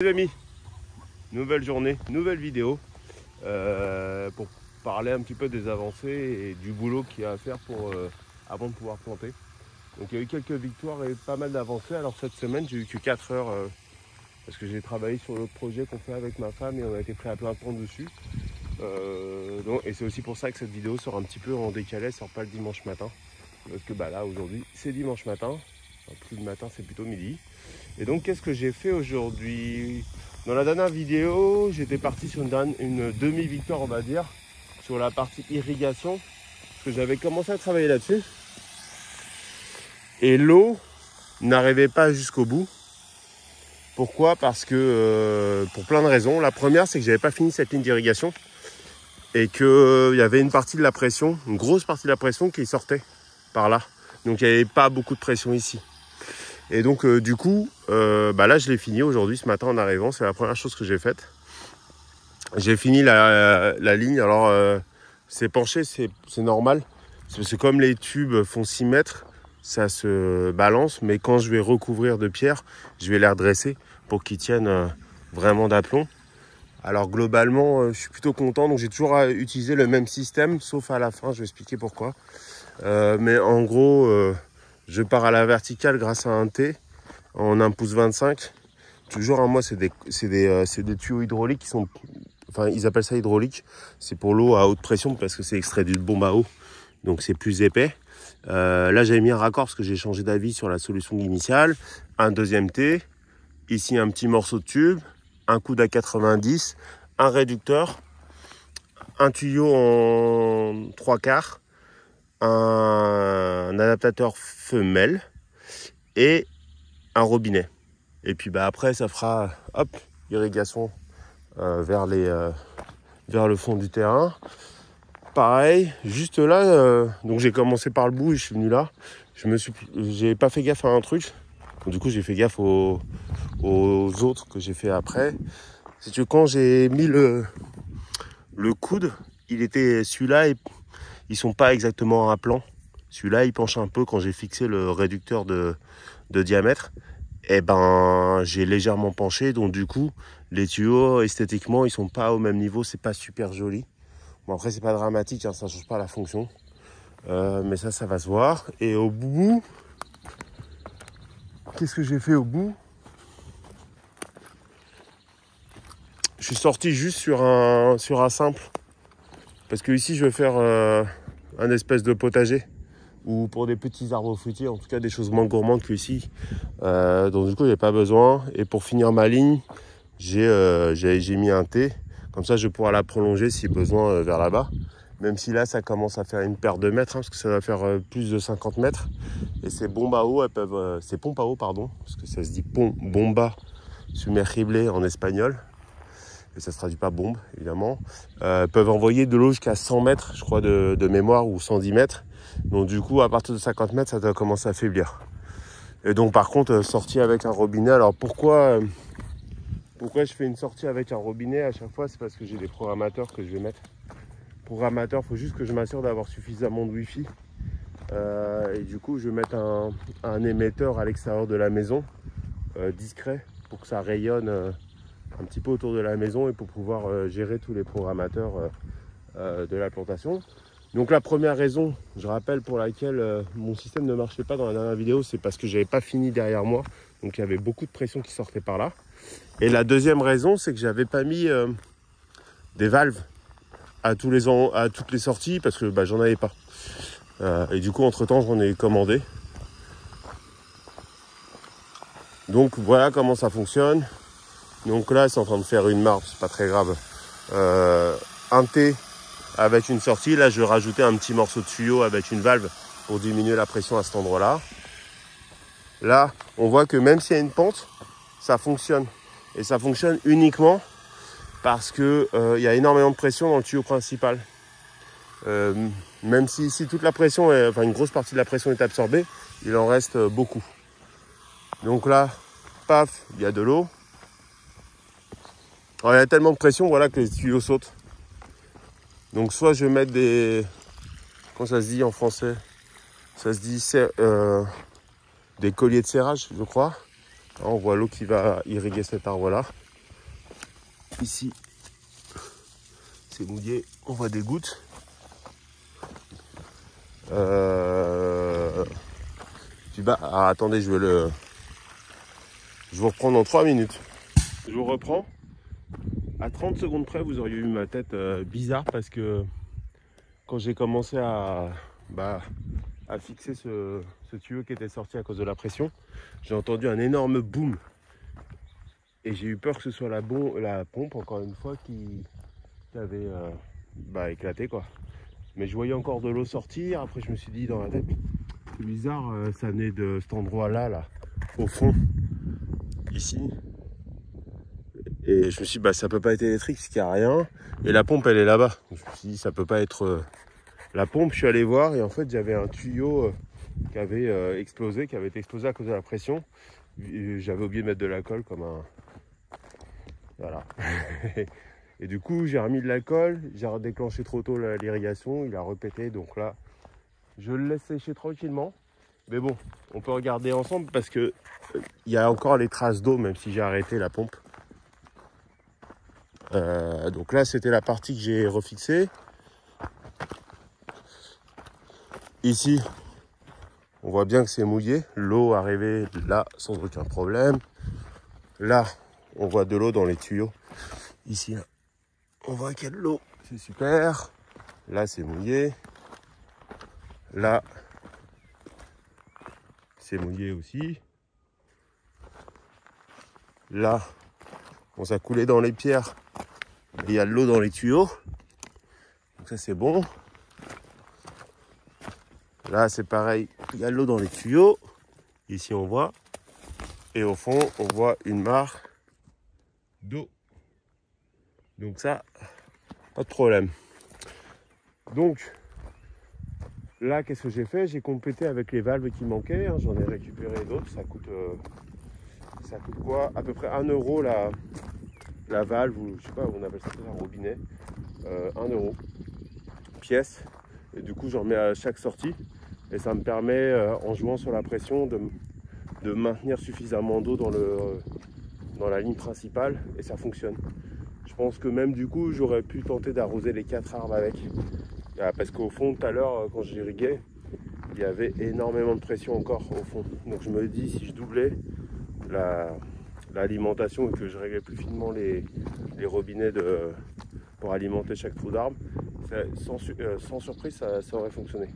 Les amis, nouvelle journée, nouvelle vidéo pour parler un petit peu des avancées et du boulot qu'il y a à faire avant de pouvoir planter. Donc il y a eu quelques victoires et pas mal d'avancées. Alors cette semaine j'ai eu que 4 heures parce que j'ai travaillé sur l'autre projet qu'on fait avec ma femme et on a été pris à plein temps dessus. Et c'est aussi pour ça que cette vidéo sort un petit peu en décalé, elle sort pas le dimanche matin. Parce que là aujourd'hui c'est dimanche matin, enfin, plus le matin c'est plutôt midi. Et donc qu'est-ce que j'ai fait aujourd'hui? Dans la dernière vidéo, j'étais parti sur une demi-victoire, on va dire, sur la partie irrigation, parce que j'avais commencé à travailler là-dessus. Et l'eau n'arrivait pas jusqu'au bout. Pourquoi? Parce que, pour plein de raisons. La première, c'est que j'avais pas fini cette ligne d'irrigation et qu'il y avait une partie de la pression, une grosse partie de la pression qui sortait par là. Donc il n'y avait pas beaucoup de pression ici. Et donc du coup, là je l'ai fini aujourd'hui, ce matin en arrivant, c'est la première chose que j'ai faite. J'ai fini la ligne, alors c'est penché, c'est normal. C'est comme les tubes font 6 mètres, ça se balance, mais quand je vais recouvrir de pierre, je vais les redresser pour qu'ils tiennent vraiment d'aplomb. Alors globalement, je suis plutôt content, donc j'ai toujours utilisé le même système, sauf à la fin, je vais expliquer pourquoi. Mais en gros... je pars à la verticale grâce à un T en 1 pouce 25. Toujours, moi, c'est des tuyaux hydrauliques qui sont... Enfin, ils appellent ça hydraulique. C'est pour l'eau à haute pression parce que c'est extrait d'une bombe à eau. Donc, c'est plus épais. Là, j'avais mis un raccord parce que j'ai changé d'avis sur la solution initiale. Un deuxième T. Ici, un petit morceau de tube. Un coude à 90. Un réducteur. Un tuyau en 3/4. Un adaptateur femelle et un robinet. Et puis après ça fera hop, irrigation vers le fond du terrain. Pareil, juste là, donc j'ai commencé par le bout et je suis venu là. J'ai pas fait gaffe à un truc. Donc, du coup j'ai fait gaffe aux autres que j'ai fait après. C'est que quand j'ai mis le coude, il était celui-là et ils sont pas exactement à plan. Celui-là, il penche un peu quand j'ai fixé le réducteur de diamètre. Et ben, j'ai légèrement penché. Donc du coup, les tuyaux, esthétiquement, ils sont pas au même niveau. C'est pas super joli. Bon, après, c'est pas dramatique. Hein, ça change pas la fonction. Mais ça va se voir. Et au bout, qu'est-ce que j'ai fait au bout? Je suis sorti juste sur un simple. Parce que ici, je vais faire un espèce de potager. Ou pour des petits arbres fruitiers, en tout cas des choses moins gourmandes que ici. Donc du coup, il n'y a pas besoin. Et pour finir ma ligne, j'ai mis un T. Comme ça, je pourrai la prolonger si besoin vers là-bas. Même si là, ça commence à faire une paire de mètres, hein, parce que ça va faire plus de 50 mètres. Et ces bombes à eau, elles peuvent... ces pompes à eau, pardon, parce que ça se dit bomba sumergible en espagnol. Et ça ne se traduit pas bombe, évidemment. Peuvent envoyer de l'eau jusqu'à 100 mètres, je crois, de mémoire, ou 110 mètres. Donc du coup, à partir de 50 mètres, ça doit commencer à faiblir. Et donc par contre, sortie avec un robinet. Alors pourquoi je fais une sortie avec un robinet à chaque fois? C'est parce que j'ai des programmateurs que je vais mettre. Programmateur, il faut juste que je m'assure d'avoir suffisamment de Wi-Fi. Et du coup, je vais mettre un émetteur à l'extérieur de la maison, discret, pour que ça rayonne un petit peu autour de la maison et pour pouvoir gérer tous les programmateurs de la plantation. Donc la première raison, je rappelle, pour laquelle mon système ne marchait pas dans la dernière vidéo, c'est parce que j'avais pas fini derrière moi. Donc il y avait beaucoup de pression qui sortait par là. Et la deuxième raison, c'est que j'avais pas mis des valves à toutes les sorties parce que j'en avais pas. Et du coup, entre-temps, j'en ai commandé. Donc voilà comment ça fonctionne. Donc là, c'est en train de faire une marbre, c'est pas très grave. Un T avec une sortie. Là, je vais rajouter un petit morceau de tuyau avec une valve pour diminuer la pression à cet endroit-là. Là, on voit que même s'il y a une pente, ça fonctionne. Et ça fonctionne uniquement parce que il y a énormément de pression dans le tuyau principal. Même si toute la pression, une grosse partie de la pression est absorbée, il en reste beaucoup. Donc là, paf, il y a de l'eau. Alors, il y a tellement de pression, voilà, que les tuyaux sautent. Donc soit je vais mettre des... Comment ça se dit en français? Ça se dit des colliers de serrage, je crois. Là, on voit l'eau qui va irriguer cet arbre-là. ici, c'est mouillé, on voit des gouttes. Puis bah, attendez, je vais vous reprendre dans 3 minutes. Je vous reprends. À 30 secondes près, vous auriez eu ma tête bizarre parce que quand j'ai commencé à fixer ce tuyau qui était sorti à cause de la pression, j'ai entendu un énorme boom. Et j'ai eu peur que ce soit la pompe, encore une fois, qui avait éclaté, quoi. Mais je voyais encore de l'eau sortir. Après, je me suis dit dans la tête, c'est bizarre, ça venait de cet endroit-là, là, au fond, ici. Et je me suis dit, ça peut pas être électrique, parce qu'il n'y a rien. Et la pompe, elle est là-bas. Je me suis dit, ça peut pas être la pompe. Je suis allé voir, et en fait, j'avais un tuyau qui avait explosé, qui avait été explosé à cause de la pression. J'avais oublié de mettre de la colle comme un... Voilà. Et du coup, j'ai remis de la colle, j'ai redéclenché trop tôt l'irrigation, il a repété, donc là, je le laisse sécher tranquillement. Mais bon, on peut regarder ensemble parce que il y a encore les traces d'eau, même si j'ai arrêté la pompe. Donc là, c'était la partie que j'ai refixée. Ici, on voit bien que c'est mouillé. L'eau arrivait là sans aucun problème. Là, on voit de l'eau dans les tuyaux. Ici, on voit qu'il y a de l'eau. C'est super. Là, c'est mouillé. Là, c'est mouillé aussi. Là, bon, ça coulait dans les pierres. Il y a de l'eau dans les tuyaux. Donc ça, c'est bon. Là, c'est pareil. Il y a de l'eau dans les tuyaux. Ici, on voit. Et au fond, on voit une mare d'eau. Donc ça, pas de problème. Donc, là, qu'est-ce que j'ai fait? J'ai complété avec les valves qui manquaient. Hein. J'en ai récupéré d'autres. Ça coûte quoi? À peu près 1 euro la valve, ou je sais pas, on appelle ça un robinet. 1 euro pièce. Et du coup, j'en mets à chaque sortie. Et ça me permet, en jouant sur la pression, de maintenir suffisamment d'eau dans la ligne principale. Et ça fonctionne. Je pense que même du coup, j'aurais pu tenter d'arroser les 4 arbres avec. Parce qu'au fond, tout à l'heure, quand j'irriguais, il y avait énormément de pression encore au fond. Donc je me dis, si je doublais l'alimentation et que je réglais plus finement les robinets pour alimenter chaque trou d'arbre, sans surprise, ça aurait fonctionné.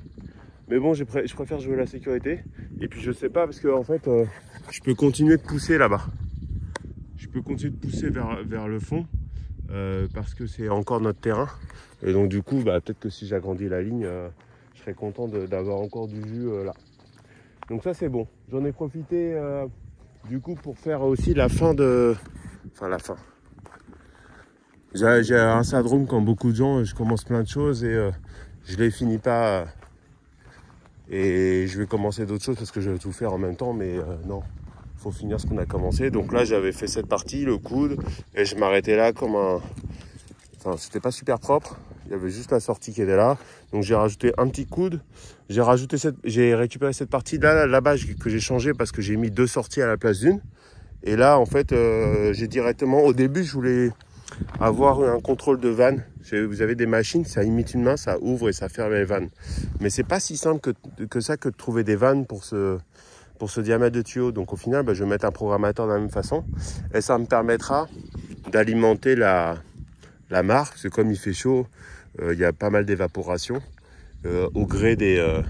Mais bon, je préfère jouer la sécurité. Et puis je sais pas, parce que en fait, je peux continuer de pousser là-bas. Je peux continuer de pousser vers le fond. Parce que c'est encore notre terrain. Et donc du coup, peut-être que si j'agrandis la ligne, je serais content d'avoir encore du jus là. Donc ça, c'est bon. J'en ai profité du coup pour faire aussi la fin de... Enfin, la fin. J'ai un syndrome comme beaucoup de gens, je commence plein de choses et je les finis pas. Et je vais commencer d'autres choses parce que je vais tout faire en même temps, mais non. Faut finir ce qu'on a commencé. Donc là, j'avais fait cette partie, le coude, et je m'arrêtais là comme un... Enfin, c'était pas super propre. Il y avait juste la sortie qui était là. Donc j'ai rajouté un petit coude. J'ai récupéré cette partie là-bas que j'ai changé parce que j'ai mis 2 sorties à la place d'une. Et là, en fait, j'ai directement... Au début, je voulais avoir un contrôle de vanne. Vous avez des machines, ça imite une main, ça ouvre et ça ferme les vannes. Mais c'est pas si simple que ça que de trouver des vannes pour ce diamètre de tuyau. Donc au final, je vais mettre un programmateur de la même façon. Et ça me permettra d'alimenter la mare. Parce que comme il fait chaud, il y a pas mal d'évaporation. Au gré des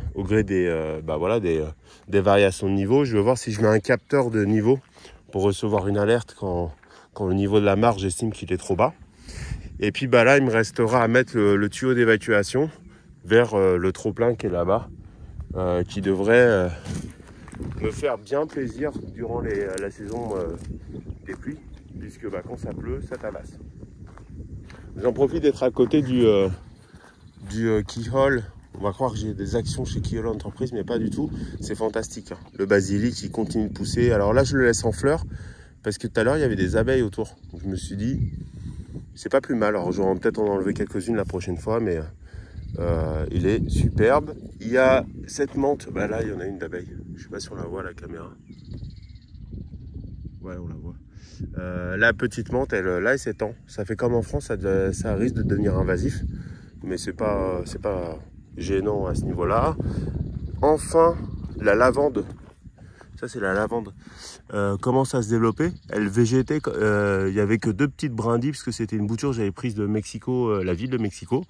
variations de niveau. Je vais voir si je mets un capteur de niveau pour recevoir une alerte quand le niveau de la mare, j'estime qu'il est trop bas. Et puis là, il me restera à mettre le tuyau d'évacuation vers le trop-plein qui est là-bas, qui devrait me faire bien plaisir durant la saison des pluies, puisque quand ça pleut, ça tabasse. J'en profite d'être à côté du Keyhole. On va croire que j'ai des actions chez Keyhole Entreprise, mais pas du tout. C'est fantastique. Hein. Le basilic, il continue de pousser. Alors là, je le laisse en fleurs, parce que tout à l'heure, il y avait des abeilles autour. Donc, je me suis dit, c'est pas plus mal. Alors, je vais peut-être en enlever quelques-unes la prochaine fois, mais il est superbe. Il y a cette menthe. Là, il y en a une d'abeille. Je sais pas si on la voit à la caméra. Ouais, on la voit. La petite menthe, là, elle s'étend. Ça fait comme en France, ça risque de devenir invasif. Mais c'est pas gênant à ce niveau-là. Enfin, la lavande. Ça, c'est la lavande. Commence à se développer. Elle végétait. Il y avait que 2 petites brindilles parce que c'était une bouture que j'avais prise de Mexico, la ville de Mexico,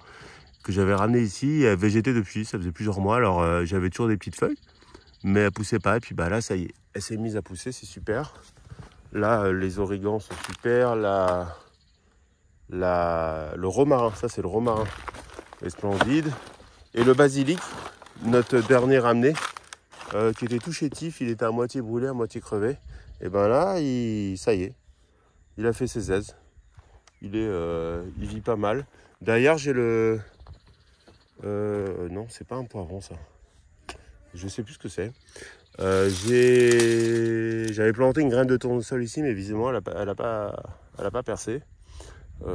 que j'avais ramenée ici. Et elle végétait depuis. Ça faisait plusieurs mois. Alors, j'avais toujours des petites feuilles, mais elle poussait pas. Et puis bah là, ça y est, elle s'est mise à pousser. C'est super. Là, les origans sont super. Le romarin, ça c'est le romarin, est splendide. Et le basilic, notre dernier ramené, qui était tout chétif, il était à moitié brûlé, à moitié crevé. Et ben là, ça y est, il a fait ses aises. Il vit pas mal. D'ailleurs, j'ai le... non, c'est pas un poivron ça. Je sais plus ce que c'est. J'avais planté une graine de tournesol ici, mais visiblement, elle a pas percé.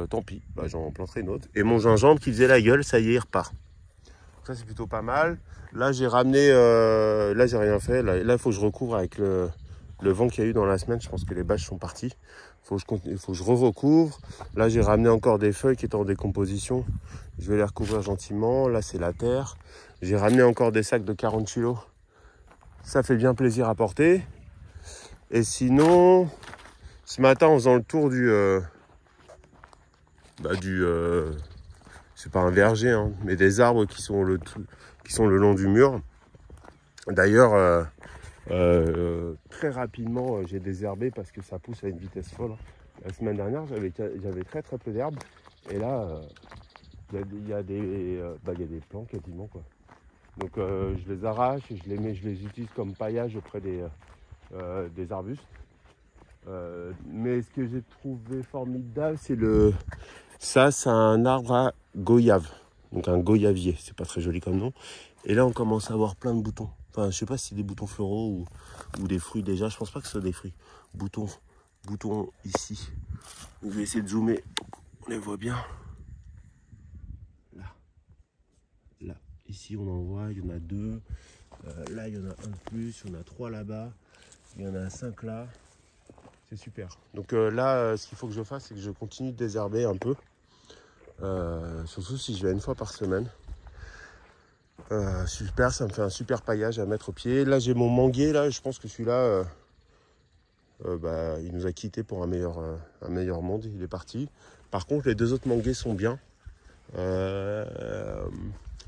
Tant pis, bah, j'en planterai une autre. Et mon gingembre qui faisait la gueule, ça y est, il repart. Ça, c'est plutôt pas mal. Là, j'ai ramené... là, j'ai rien fait. Là, il faut que je recouvre avec le vent qu'il y a eu dans la semaine. Je pense que les bâches sont parties. Il faut que je recouvre. Là, j'ai ramené encore des feuilles qui étaient en décomposition. Je vais les recouvrir gentiment. Là, c'est la terre. J'ai ramené encore des sacs de 40 kg. Ça fait bien plaisir à porter. Et sinon, ce matin, en faisant le tour c'est pas un verger, hein, mais des arbres qui sont le long du mur. D'ailleurs, très rapidement, j'ai désherbé parce que ça pousse à une vitesse folle. La semaine dernière, j'avais très peu d'herbe. Et là, il y a des plants quasiment, quoi. Donc je les arrache et je les utilise comme paillage auprès des arbustes. Mais ce que j'ai trouvé formidable, ça, c'est un arbre à goyave. Donc un goyavier, c'est pas très joli comme nom. Et là, on commence à avoir plein de boutons. Enfin, je sais pas si c'est des boutons floraux ou des fruits déjà. Je pense pas que ce soit des fruits. Boutons ici. Je vais essayer de zoomer. On les voit bien. Là. Ici, on en voit. Il y en a 2. Là, il y en a un de plus. Il y en a 3 là-bas. Il y en a 5 là. C'est super. Donc là, ce qu'il faut que je fasse, c'est que je continue de désherber un peu. Surtout si je vais une fois par semaine. Super, ça me fait un super paillage à mettre au pied. Là, j'ai mon manguier. Là, je pense que celui-là, il nous a quittés pour un meilleur monde. Il est parti. Par contre, les 2 autres manguiers sont bien.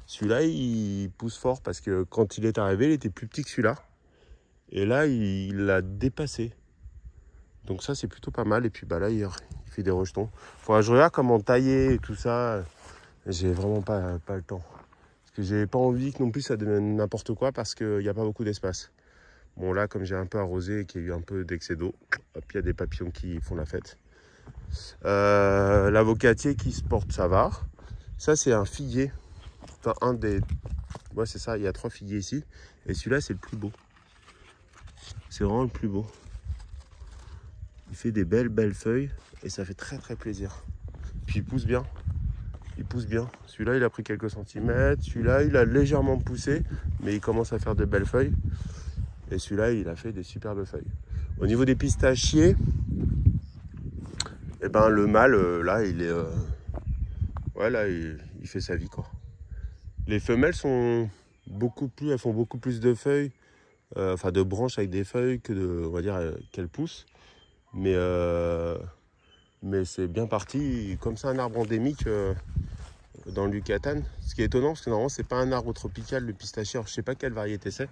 Celui-là, il pousse fort parce que quand il est arrivé, il était plus petit que celui-là. Et là, il l'a dépassé. Donc ça, c'est plutôt pas mal. Et puis là, il fait des rejetons. Faudra que je regarde comment tailler et tout ça. J'ai vraiment pas le temps. Parce que j'ai pas envie que non plus ça devienne n'importe quoi parce qu'il n'y a pas beaucoup d'espace. Bon là, comme j'ai un peu arrosé et qu'il y a eu un peu d'excès d'eau, hop, il y a des papillons qui font la fête. L'avocatier qui se porte, ça va. Ça, c'est un figuier. Enfin, ouais, c'est ça, il y a 3 figuiers ici. Et celui-là, c'est le plus beau. C'est vraiment le plus beau. Il fait des belles feuilles et ça fait très plaisir. Puis il pousse bien. Celui-là, il a pris quelques centimètres. Celui-là, il a légèrement poussé, mais il commence à faire de belles feuilles. Et celui-là, il a fait des superbes feuilles. Au niveau des pistachiers, eh ben, le mâle, là, il est... il fait sa vie, quoi. Les femelles elles font beaucoup plus de feuilles, de branches avec des feuilles on va dire, qu'elles poussent. Mais c'est bien parti. Comme c'est un arbre endémique dans le Yucatan, ce qui est étonnant, parce que normalement, c'est pas un arbre tropical, le pistachier. Alors, je sais pas quelle variété c'est.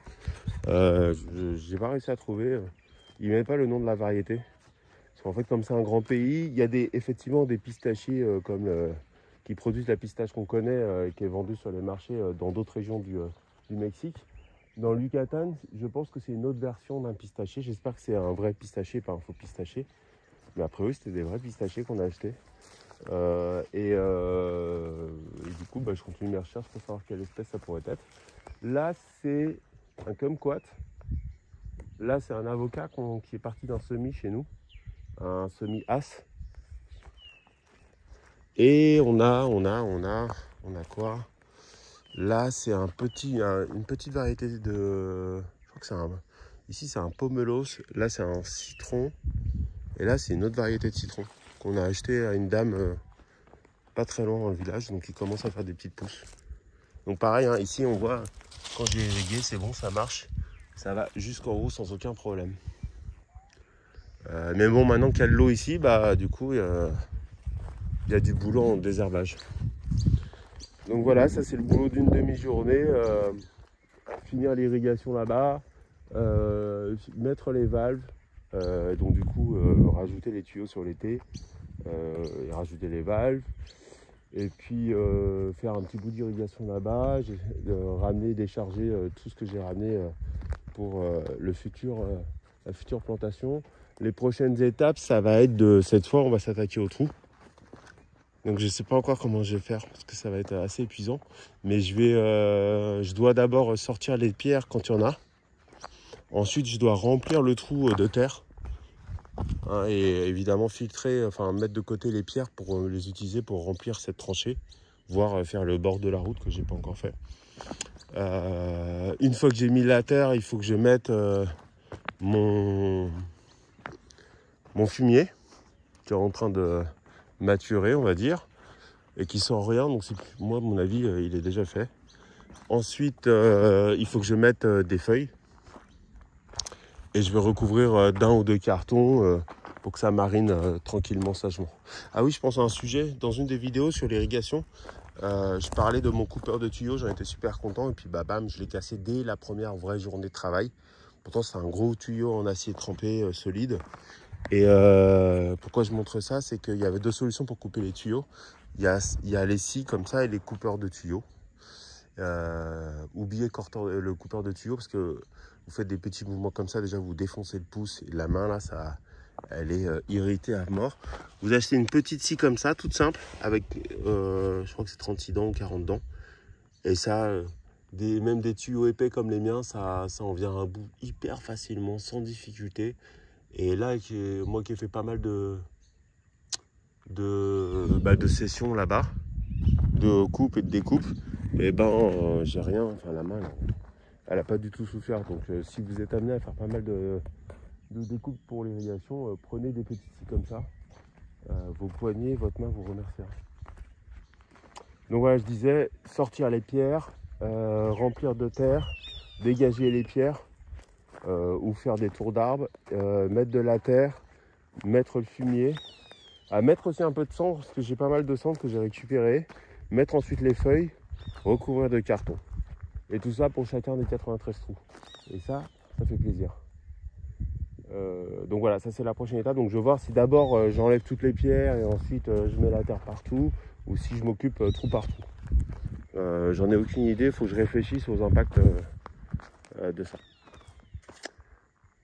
J'ai pas réussi à trouver. Il met pas le nom de la variété. Parce qu'en fait, comme c'est un grand pays, il y a effectivement des pistachiers qui produisent la pistache qu'on connaît, qui est vendue sur les marchés dans d'autres régions du Mexique. Dans le Yucatan, je pense que c'est une autre version d'un pistachier. J'espère que c'est un vrai pistachier, pas un faux pistachier. Mais après, oui, c'était des vrais pistachiers qu'on a achetés. Et du coup, je continue mes recherches pour savoir quelle espèce ça pourrait être. Là, c'est un kumquat. Là, c'est un avocat qui est parti d'un semis chez nous. Un semis as. Et on a quoi? Là, c'est une petite variété de... Je crois que ici, c'est un pomelos. Là, c'est un citron. Et là, c'est une autre variété de citron qu'on a acheté à une dame pas très loin dans le village. Donc, il commence à faire des petites pousses. Donc, pareil, hein, ici, on voit, quand j'ai irrigué, c'est bon, ça marche. Ça va jusqu'en haut sans aucun problème. Mais bon, maintenant qu'il y a de l'eau ici, bah, du coup, il y a du boulot en désherbage. Donc voilà, ça c'est le boulot d'une demi-journée. Finir l'irrigation là-bas, mettre les valves, donc du coup rajouter les tuyaux sur l'été, et rajouter les valves, et puis faire un petit bout d'irrigation là-bas, ramener, décharger tout ce que j'ai ramené pour la future plantation. Les prochaines étapes, ça va être de cette fois, on va s'attaquer au trou. Donc je ne sais pas encore comment je vais faire parce que ça va être assez épuisant. Mais je dois d'abord sortir les pierres quand il y en a. Ensuite, je dois remplir le trou de terre. Hein, et évidemment filtrer, enfin mettre de côté les pierres pour les utiliser pour remplir cette tranchée. Voire faire le bord de la route que j'ai pas encore fait. Une fois que j'ai mis la terre, il faut que je mette mon fumier qui est en train de maturer, on va dire, et qui sent rien, donc moi à mon avis il est déjà fait. Ensuite il faut que je mette des feuilles et je vais recouvrir d'un ou deux cartons pour que ça marine tranquillement, sagement. Ah oui, je pense à un sujet dans une des vidéos sur l'irrigation. Je parlais de mon coupeur de tuyaux, j'en étais super content et puis bah bam, je l'ai cassé dès la première vraie journée de travail. Pourtant c'est un gros tuyau en acier trempé solide. Et pourquoi je montre ça, c'est qu'il y avait deux solutions pour couper les tuyaux. Il y a les scies comme ça et les coupeurs de tuyaux. Oubliez le coupeur de tuyaux parce que vous faites des petits mouvements comme ça, déjà vous défoncez le pouce et la main là, elle est irritée à mort. Vous achetez une petite scie comme ça, toute simple, avec je crois que c'est 36 dents ou 40 dents. Et ça, même des tuyaux épais comme les miens, ça en vient à bout hyper facilement, sans difficulté. Et là, moi qui ai fait pas mal de sessions là-bas, de coupe et de découpe, et ben j'ai rien, enfin la main, elle n'a pas du tout souffert. Donc si vous êtes amené à faire pas mal de découpes pour l'irrigation, prenez des petits scies comme ça. Vos poignets, votre main vous remerciera. Donc voilà, je disais, sortir les pierres, remplir de terre, dégager les pierres. Ou faire des tours d'arbres, mettre de la terre, mettre le fumier, mettre aussi un peu de cendre parce que j'ai pas mal de cendre que j'ai récupéré, mettre ensuite les feuilles, recouvrir de carton. Et tout ça pour chacun des 93 trous. Et ça fait plaisir. Donc voilà, ça c'est la prochaine étape. Donc je vais voir si d'abord j'enlève toutes les pierres et ensuite je mets la terre partout ou si je m'occupe trou par trou. J'en ai aucune idée, il faut que je réfléchisse aux impacts de ça.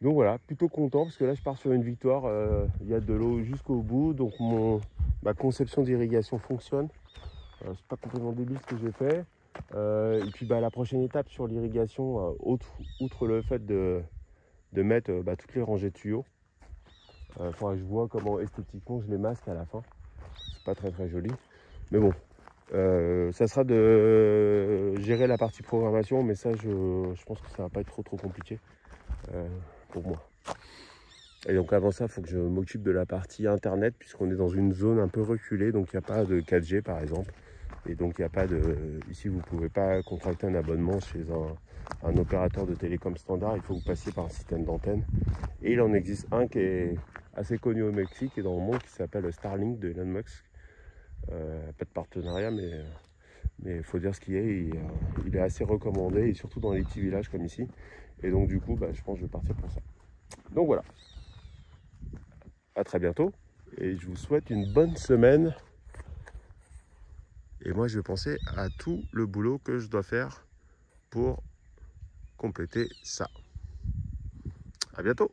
Donc voilà, plutôt content parce que là je pars sur une victoire. Il y a de l'eau jusqu'au bout, donc ma conception d'irrigation fonctionne. C'est pas complètement débile ce que j'ai fait. Et puis la prochaine étape sur l'irrigation, outre le fait de mettre toutes les rangées de tuyaux, faudra que je vois comment esthétiquement je les masque à la fin. C'est pas très très joli, mais bon. Ça sera de gérer la partie programmation, mais ça je pense que ça va pas être trop compliqué. Pour moi. Et donc avant ça, il faut que je m'occupe de la partie internet puisqu'on est dans une zone un peu reculée, donc il n'y a pas de 4G par exemple. Et donc il n'y a pas de... Ici, vous ne pouvez pas contracter un abonnement chez un opérateur de télécom standard, il faut que vous passiez par un système d'antenne. Et il en existe un qui est assez connu au Mexique et dans le monde qui s'appelle Starlink de Elon Musk. Pas de partenariat, mais il faut dire ce qu'il est. Il est assez recommandé et surtout dans les petits villages comme ici. Et donc du coup, je pense que je vais partir pour ça. Donc voilà. À très bientôt. Et je vous souhaite une bonne semaine. Et moi, je vais penser à tout le boulot que je dois faire pour compléter ça. À bientôt.